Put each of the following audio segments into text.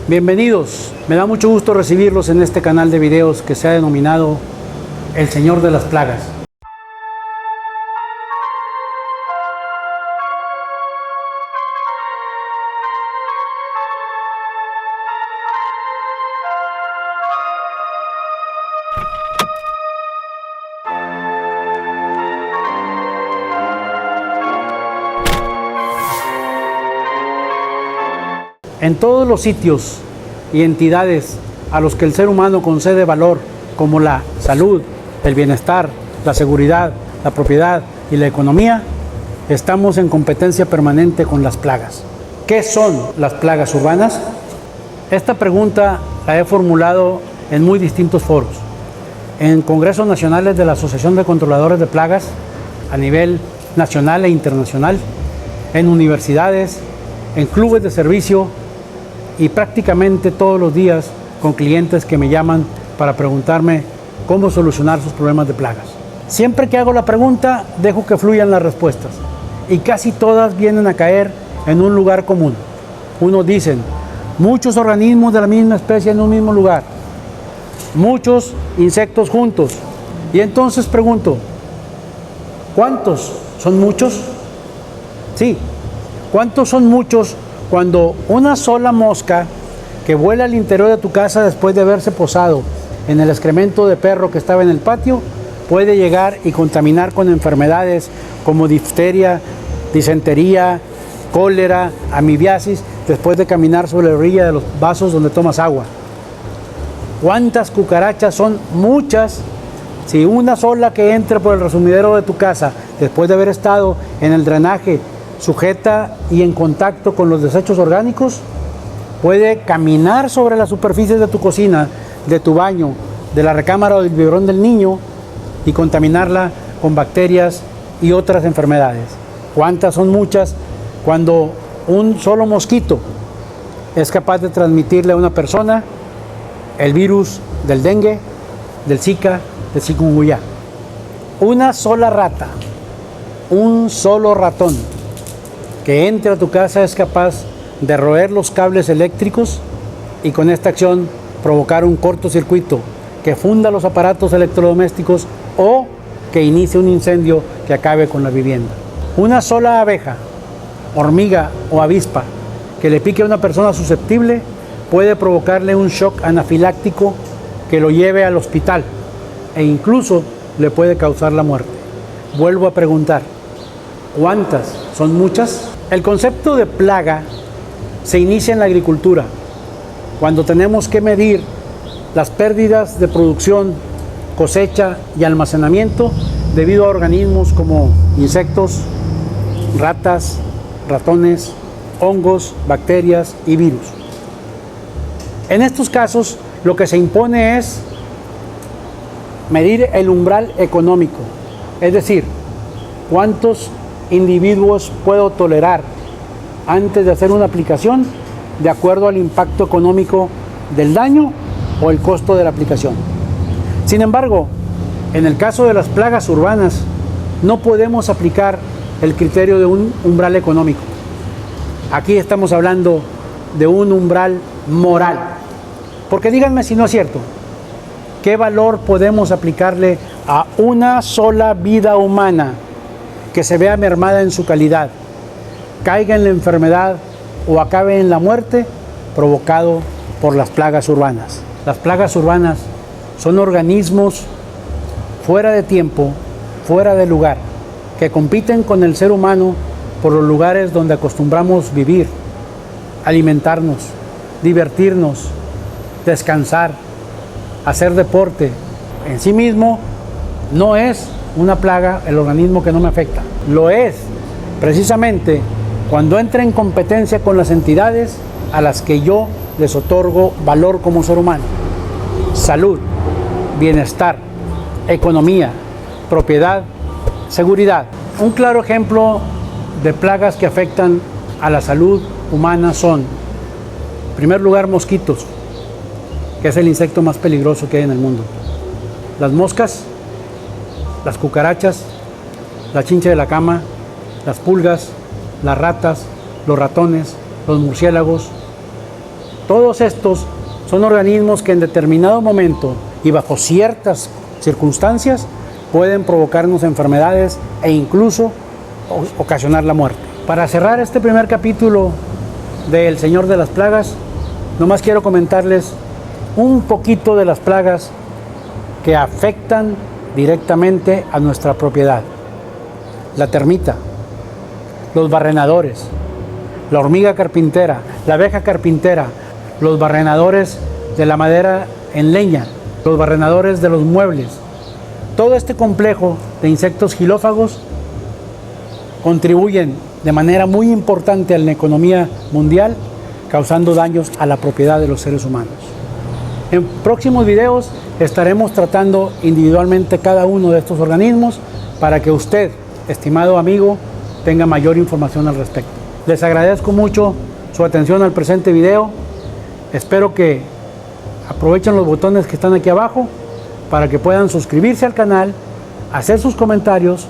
Bienvenidos, me da mucho gusto recibirlos en este canal de videos que se ha denominado El Señor de las Plagas. En todos los sitios y entidades a los que el ser humano concede valor, como la salud, el bienestar, la seguridad, la propiedad y la economía, estamos en competencia permanente con las plagas. ¿Qué son las plagas urbanas? Esta pregunta la he formulado en muy distintos foros. En congresos nacionales de la Asociación de Controladores de Plagas, a nivel nacional e internacional, en universidades, en clubes de servicio, y prácticamente todos los días con clientes que me llaman para preguntarme cómo solucionar sus problemas de plagas. Siempre que hago la pregunta, dejo que fluyan las respuestas y casi todas vienen a caer en un lugar común. Unos dicen, muchos organismos de la misma especie en un mismo lugar, muchos insectos juntos. Y entonces pregunto, ¿cuántos son muchos? Sí, ¿cuántos son muchos cuando una sola mosca que vuela al interior de tu casa después de haberse posado en el excremento de perro que estaba en el patio puede llegar y contaminar con enfermedades como difteria, disentería, cólera, amibiasis después de caminar sobre la orilla de los vasos donde tomas agua? ¿Cuántas cucarachas? Son muchas. Si una sola que entre por el resumidero de tu casa después de haber estado en el drenaje sujeta y en contacto con los desechos orgánicos, puede caminar sobre las superficies de tu cocina, de tu baño, de la recámara o del biberón del niño y contaminarla con bacterias y otras enfermedades. ¿Cuántas? Son muchas cuando un solo mosquito es capaz de transmitirle a una persona el virus del dengue, del Zika, del chikungunya. Una sola rata, un solo ratón que entre a tu casa es capaz de roer los cables eléctricos y con esta acción provocar un cortocircuito que funda los aparatos electrodomésticos o que inicie un incendio que acabe con la vivienda. Una sola abeja, hormiga o avispa que le pique a una persona susceptible puede provocarle un shock anafiláctico que lo lleve al hospital e incluso le puede causar la muerte. Vuelvo a preguntar, ¿cuántas? ¿Son muchas? El concepto de plaga se inicia en la agricultura, cuando tenemos que medir las pérdidas de producción, cosecha y almacenamiento debido a organismos como insectos, ratas, ratones, hongos, bacterias y virus. En estos casos, lo que se impone es medir el umbral económico, es decir, cuántos individuos puedo tolerar antes de hacer una aplicación de acuerdo al impacto económico del daño o el costo de la aplicación. Sin embargo, en el caso de las plagas urbanas, no podemos aplicar el criterio de un umbral económico. Aquí estamos hablando de un umbral moral. Porque díganme si no es cierto, ¿qué valor podemos aplicarle a una sola vida humana que se vea mermada en su calidad, caiga en la enfermedad o acabe en la muerte provocado por las plagas urbanas? Las plagas urbanas son organismos fuera de tiempo, fuera de lugar, que compiten con el ser humano por los lugares donde acostumbramos vivir, alimentarnos, divertirnos, descansar, hacer deporte. En sí mismo no es una plaga el organismo que no me afecta. Lo es precisamente cuando entra en competencia con las entidades a las que yo les otorgo valor como ser humano. Salud, bienestar, economía, propiedad, seguridad. Un claro ejemplo de plagas que afectan a la salud humana son, en primer lugar, mosquitos, que es el insecto más peligroso que hay en el mundo. Las moscas, las cucarachas, la chinche de la cama, las pulgas, las ratas, los ratones, los murciélagos, Todos estos son organismos que en determinado momento y bajo ciertas circunstancias pueden provocarnos enfermedades e incluso ocasionar la muerte. Para cerrar este primer capítulo del Señor de las Plagas, nomás quiero comentarles un poquito de las plagas que afectan directamente a nuestra propiedad. La termita, los barrenadores, la hormiga carpintera, la abeja carpintera, los barrenadores de la madera en leña, los barrenadores de los muebles. Todo este complejo de insectos xilófagos contribuyen de manera muy importante a la economía mundial, causando daños a la propiedad de los seres humanos. En próximos videos estaremos tratando individualmente cada uno de estos organismos para que usted, estimado amigo, tenga mayor información al respecto. Les agradezco mucho su atención al presente video. Espero que aprovechen los botones que están aquí abajo para que puedan suscribirse al canal, hacer sus comentarios,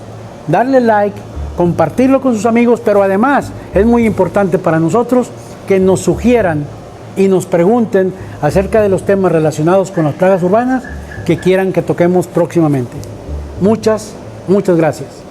darle like, compartirlo con sus amigos, pero además es muy importante para nosotros que nos sugieran y nos pregunten acerca de los temas relacionados con las plagas urbanas que quieran que toquemos próximamente. Muchas gracias.